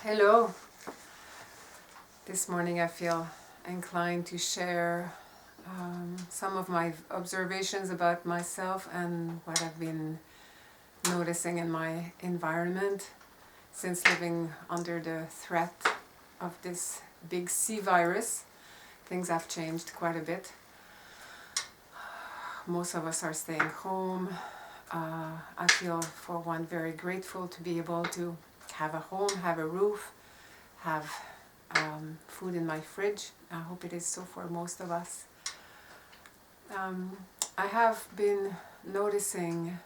Hello. This morning I feel inclined to share some of my observations about myself and what I've been noticing in my environment since living under the threat of this big C virus. Things have changed quite a bit. Most of us are staying home. I feel, for one, very grateful to be able to have a home, have a roof, have food in my fridge. I hope it is so for most of us. I have been noticing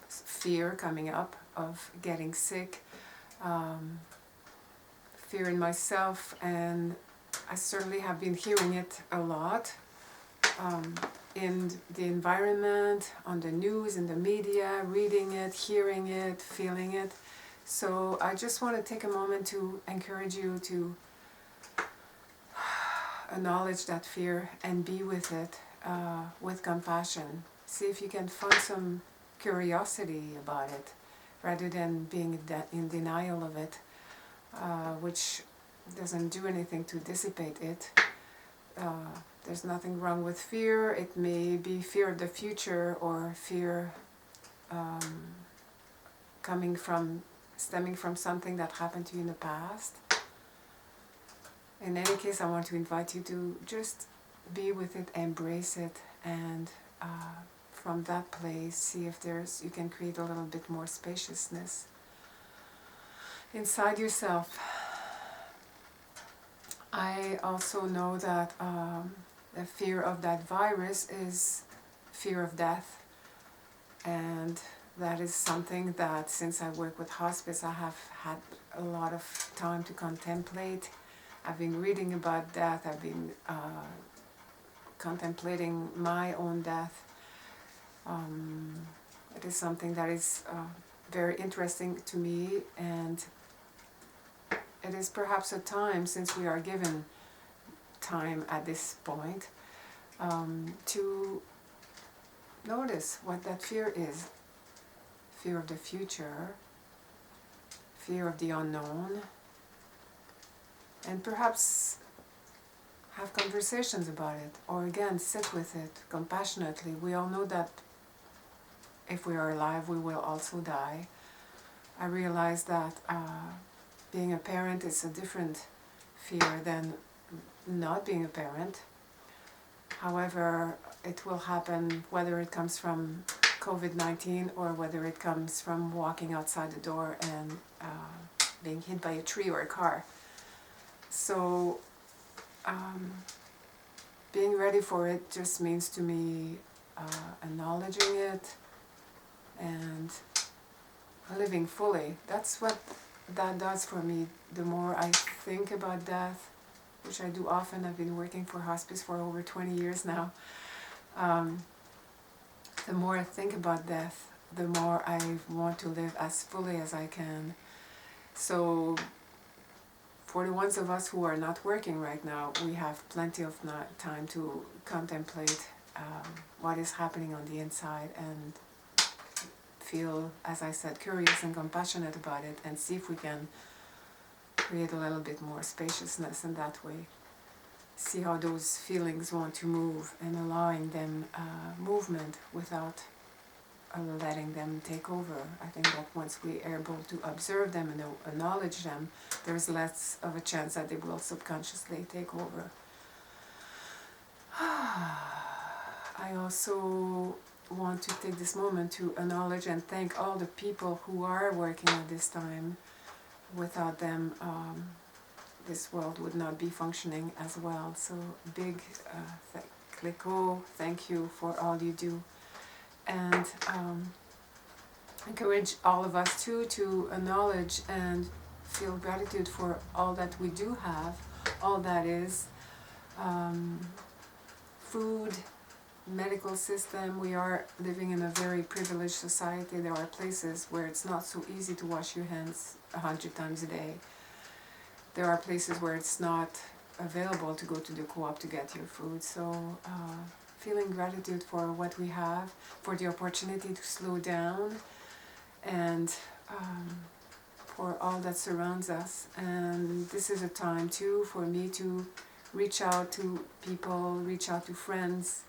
fear coming up of getting sick, fear in myself, and I certainly have been hearing it a lot in the environment, on the news, in the media, reading it, hearing it, feeling it. So I just want to take a moment to encourage you to acknowledge that fear and be with it with compassion. See if you can find some curiosity about it rather than being in denial of it, which doesn't do anything to dissipate it. There's nothing wrong with fear. It may be fear of the future or fear stemming from something that happened to you in the past. In any case, I want to invite you to just be with it, embrace it, and from that place, see if you can create a little bit more spaciousness inside yourself. I also know that the fear of that virus is fear of death, and that is something that, since I work with hospice, I have had a lot of time to contemplate. I've been reading about death. I've been contemplating my own death. It is something that is very interesting to me, and it is perhaps a time, since we are given time at this point, to notice what that fear is. Fear of the future, fear of the unknown, and perhaps have conversations about it, or again, sit with it compassionately. We all know that if we are alive, we will also die. I realize that being a parent is a different fear than not being a parent. However, it will happen whether it comes from COVID-19 or whether it comes from walking outside the door and being hit by a tree or a car. So being ready for it just means to me acknowledging it and living fully. That's what that does for me. The more I think about death, which I do often, I've been working for hospice for over 20 years now, the more I think about death, the more I want to live as fully as I can. So for the ones of us who are not working right now, we have plenty of time to contemplate what is happening on the inside and feel, as I said, curious and compassionate about it, and see if we can create a little bit more spaciousness in that way. See how those feelings want to move and allowing them movement without letting them take over. I think that once we are able to observe them and acknowledge them, there's less of a chance that they will subconsciously take over. I also want to take this moment to acknowledge and thank all the people who are working at this time. Without them, this world would not be functioning as well. So big Clico, thank you for all you do. And encourage all of us too to acknowledge and feel gratitude for all that we do have, all that is food, medical system. We are living in a very privileged society. There are places where it's not so easy to wash your hands 100 times a day. There are places where it's not available to go to the co-op to get your food. So feeling gratitude for what we have, for the opportunity to slow down and for all that surrounds us. And this is a time too for me to reach out to people, reach out to friends,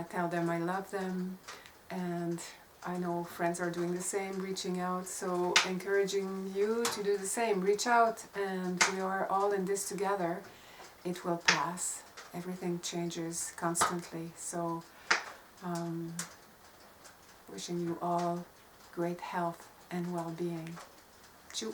tell them I love them, and I know friends are doing the same, reaching out, so encouraging you to do the same. Reach out, and we are all in this together. It will pass. Everything changes constantly, so wishing you all great health and well-being. Tjoe.